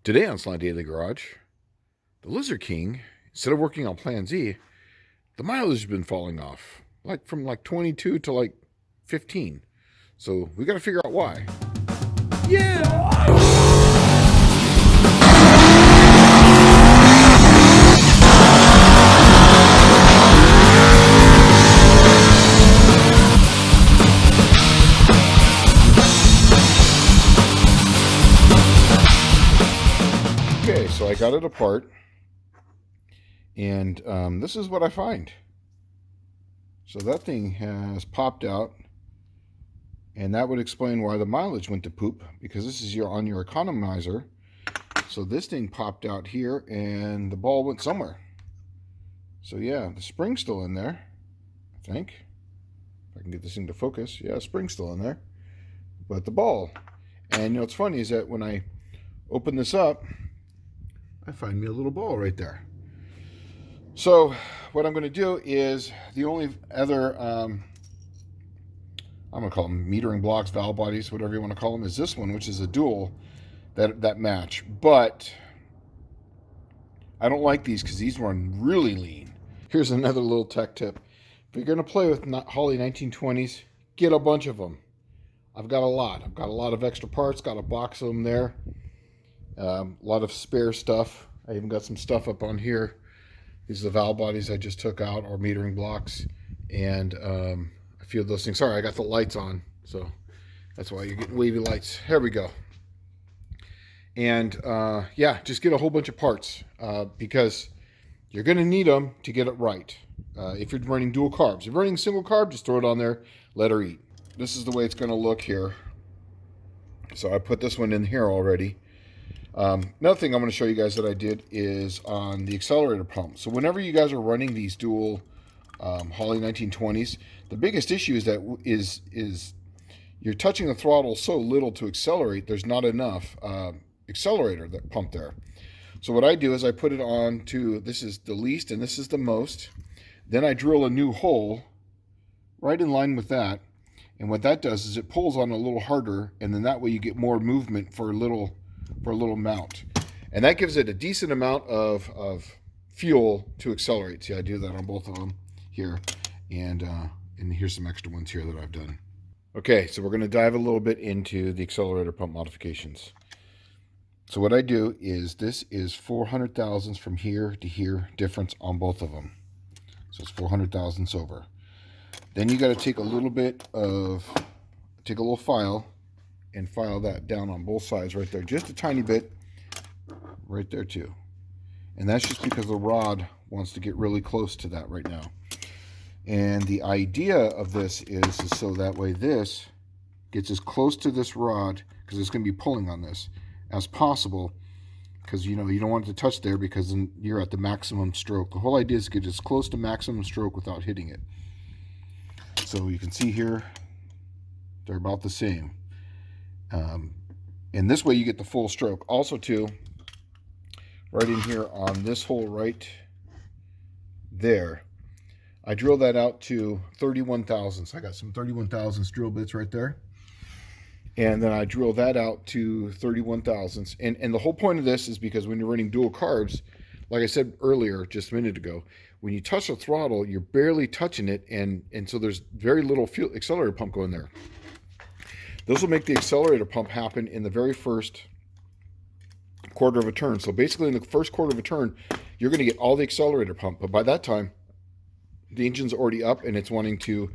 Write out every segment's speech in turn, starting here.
Today on Sly Daily Garage, the Lizard King, instead of working on Plan Z, the mileage has been falling off, like from 22 to 15. So we got to figure out why. Yeah! Okay, so I got it apart, and this is what I find. So that thing has popped out, and that would explain why the mileage went to poop, because this is on your economizer. So this thing popped out here, and the ball went somewhere. So yeah, the spring's still in there, I think. If I can get this thing to focus. Yeah, spring's still in there. But the ball. And you know what's funny is that when I open this up, I find me a little ball right there. So what I'm going to do is, the only other, I'm going to call them metering blocks, valve bodies, whatever you want to call them, is this one, which is a dual that match. But I don't like these because these run really lean. Here's another little tech tip. If you're going to play with Holley 1920s, get a bunch of them. I've got a lot. I've got a lot of extra parts, got a box of them there. A lot of spare stuff. I even got some stuff up on here. These are the valve bodies I just took out, or metering blocks, and a few of those things. Sorry, I got the lights on, so that's why you're getting wavy lights. Here we go. And yeah, just get a whole bunch of parts because you're going to need them to get it right. If you're running dual carbs, if you're running single carb, just throw it on there, let her eat. This is the way it's going to look here. So I put this one in here already. Another thing I'm going to show you guys that I did is on the accelerator pump. So whenever you guys are running these dual Holley 1920s, the biggest issue is that is you're touching the throttle so little to accelerate. There's not enough accelerator that pump there. So what I do is I put it on to, this is the least and this is the most. Then I drill a new hole right in line with that. And what that does is it pulls on a little harder, and then that way you get more movement for a little mount. And that gives it a decent amount of fuel to accelerate. See, I do that on both of them here. And here's some extra ones here that I've done. Okay, so we're going to dive a little bit into the accelerator pump modifications. So what I do is, this is 400 thousandths from here to here difference on both of them. So it's 400 thousandths over. Then you got to take a little file and file that down on both sides right there. Just a tiny bit right there too. And that's just because the rod wants to get really close to that right now. And the idea of this is so that way this gets as close to this rod, because it's going to be pulling on this, as possible. Because you don't want it to touch there, because then you're at the maximum stroke. The whole idea is to get as close to maximum stroke without hitting it. So you can see here, they're about the same. And this way you get the full stroke. Also too, right in here on this hole right there, I drill that out to 31 thousandths. I got some 31 thousandths drill bits right there. And then I drill that out to 31 thousandths. And the whole point of this is because when you're running dual carbs, like I said earlier, just a minute ago, when you touch the throttle, you're barely touching it, and so there's very little fuel accelerator pump going there. This will make the accelerator pump happen in the very first quarter of a turn. So basically in the first quarter of a turn, you're going to get all the accelerator pump, but by that time, the engine's already up and it's wanting to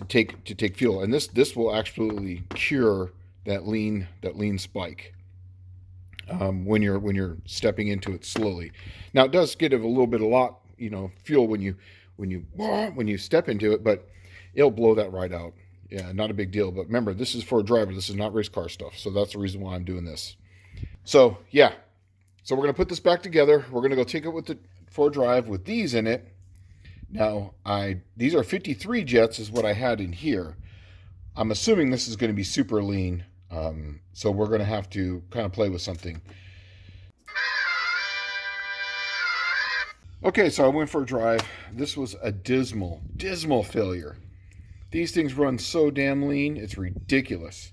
take fuel. And this will absolutely cure that lean spike. When you're stepping into it slowly. Now it does get a little bit fuel when you step into it, but it'll blow that right out. Yeah, not a big deal. But remember, this is for a driver. This is not race car stuff. So that's the reason why I'm doing this. So yeah, so we're gonna put this back together. We're gonna go take it for a drive with these in it. Now these are 53 jets is what I had in here. I'm assuming this is going to be super lean. So we're going to have to kind of play with something. Okay, so I went for a drive. This was a dismal failure. These things run so damn lean, it's ridiculous.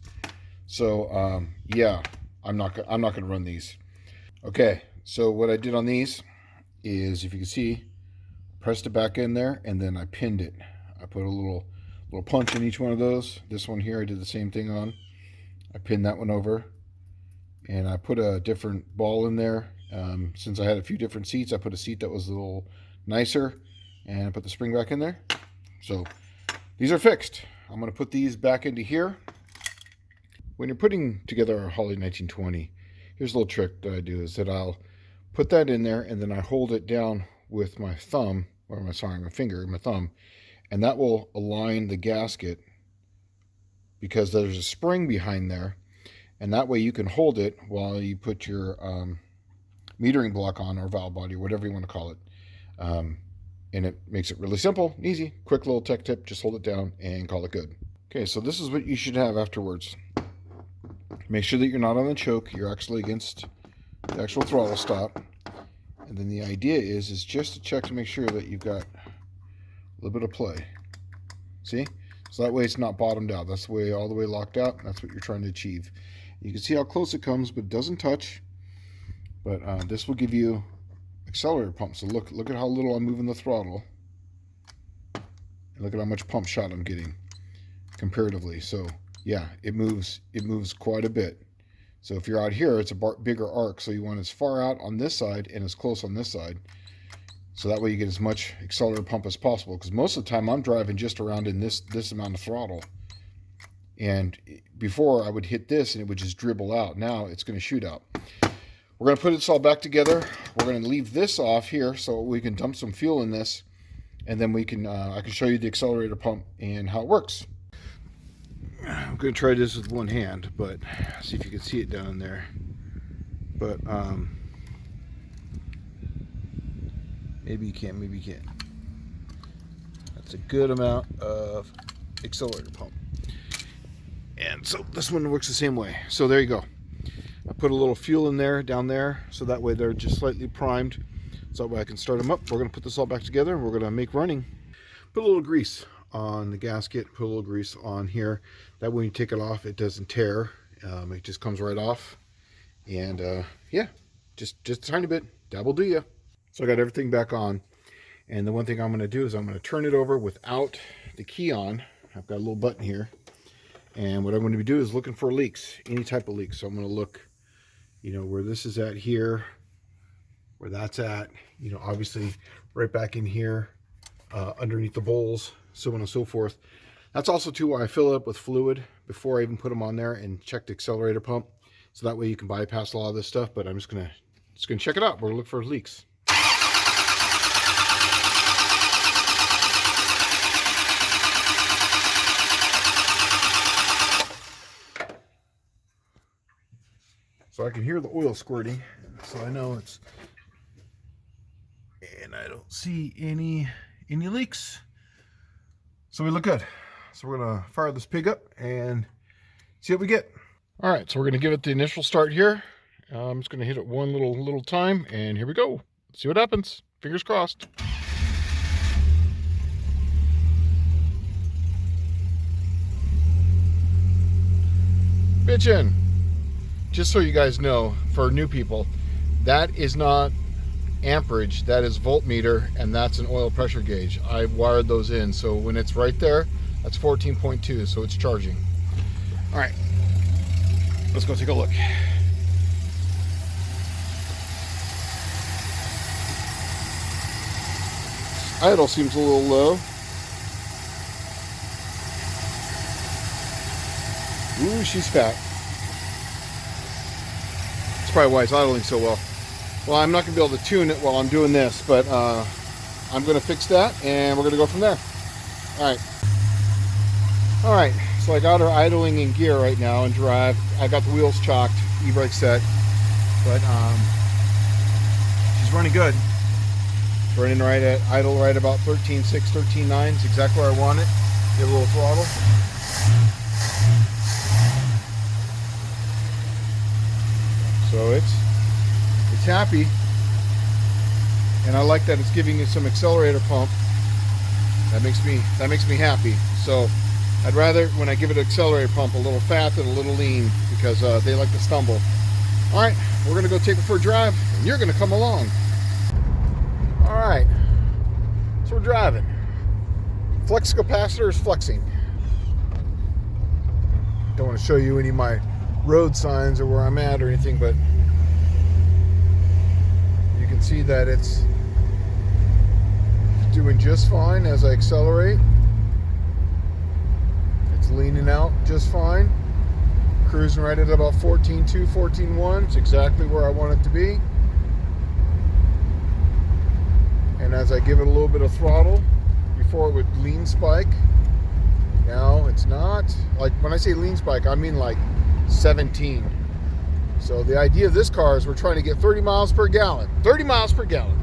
So yeah, I'm not going to run these. Okay, so what I did on these is, if you can see, pressed it back in there and then I pinned it. I put a little punch in each one of those. This one here I did the same thing on. I pinned that one over and I put a different ball in there. Since I had a few different seats, I put a seat that was a little nicer and I put the spring back in there. So these are fixed. I'm going to put these back into here. When you're putting together a Holley 1920, here's a little trick that I do, is that I'll put that in there and then I hold it down with my thumb, or my finger and my thumb, and that will align the gasket because there's a spring behind there, and that way you can hold it while you put your metering block on, or valve body, or whatever you want to call it. And it makes it really simple, easy, quick little tech tip. Just hold it down and call it good. Okay, so this is what you should have afterwards. Make sure that you're not on the choke, you're actually against the actual throttle stop. And then the idea is just to check to make sure that you've got a little bit of play. See? So that way it's not bottomed out. That's the way, all the way locked out. That's what you're trying to achieve. You can see how close it comes, but it doesn't touch. But this will give you accelerator pump. So look at how little I'm moving the throttle. And look at how much pump shot I'm getting comparatively. So yeah, it moves quite a bit. So if you're out here, it's a bigger arc. So you want as far out on this side and as close on this side. So that way you get as much accelerator pump as possible. Because most of the time I'm driving just around in this amount of throttle. And before I would hit this and it would just dribble out. Now it's going to shoot out. We're going to put this all back together. We're going to leave this off here so we can dump some fuel in this. And then we can I can show you the accelerator pump and how it works. I'm going to try this with one hand, but see if you can see it down in there. But maybe you can't, maybe you can't. That's a good amount of accelerator pump. And so this one works the same way. So there you go. I put a little fuel in there, down there, so that way they're just slightly primed. So that way I can start them up. We're going to put this all back together and we're going to make running. Put a little grease on the gasket, put a little grease on here. That way when you take it off, it doesn't tear. It just comes right off. And yeah, just a tiny bit. That'll do ya. So I got everything back on. And the one thing I'm going to do is I'm going to turn it over without the key on. I've got a little button here. And what I'm going to do is looking for leaks, any type of leaks. So I'm going to look, you know, where this is at here, where that's at, you know, obviously right back in here, underneath the bowls, so on and so forth. That's also too why I fill it up with fluid before I even put them on there and check the accelerator pump. So that way you can bypass a lot of this stuff, but I'm just gonna check it out. We're gonna look for leaks. So I can hear the oil squirting, so I know it's, and I don't see any leaks. So we look good. So we're gonna fire this pig up and see what we get. All right, so we're gonna give it the initial start here. I'm just gonna hit it one little time, and here we go. Let's see what happens. Fingers crossed. Bitchin'. Just so you guys know, for new people, that is not amperage, that is voltmeter, and that's an oil pressure gauge. I've wired those in, so when it's right there, that's 14.2, so it's charging. All right, let's go take a look. Idle seems a little low. Ooh, she's fat. That's probably why it's idling so well. Well, I'm not going to be able to tune it while I'm doing this, but I'm going to fix that, and we're going to go from there. All right, so I got her idling in gear right now in drive. I got the wheels chocked, e-brake set, but she's running good. Running right at idle right about 13.6, 13.9. It's exactly where I want it. Give a little throttle. So it's happy, and I like that it's giving you some accelerator pump. That makes me happy. So I'd rather, when I give it an accelerator pump, a little fat than a little lean, because they like to stumble. All right, we're gonna go take it for a drive, and you're gonna come along. All right, so we're driving. Flex capacitor is flexing. Don't want to show you any of my road signs or where I'm at or anything, but you can see that it's doing just fine as I accelerate. It's leaning out just fine. Cruising right at about 14.2, 14.1. It's exactly where I want it to be. And as I give it a little bit of throttle, before it would lean spike. Now it's not. Like when I say lean spike, I mean like 17. So the idea of this car is we're trying to get 30 miles per gallon. 30 miles per gallon.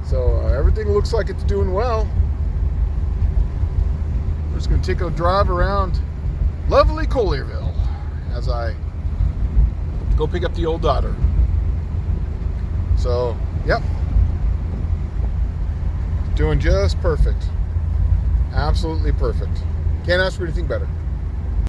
So everything looks like it's doing well. We're just going to take a drive around lovely Collierville as I go pick up the old daughter. So, yep. Doing just perfect. Absolutely perfect. Can't ask for anything better.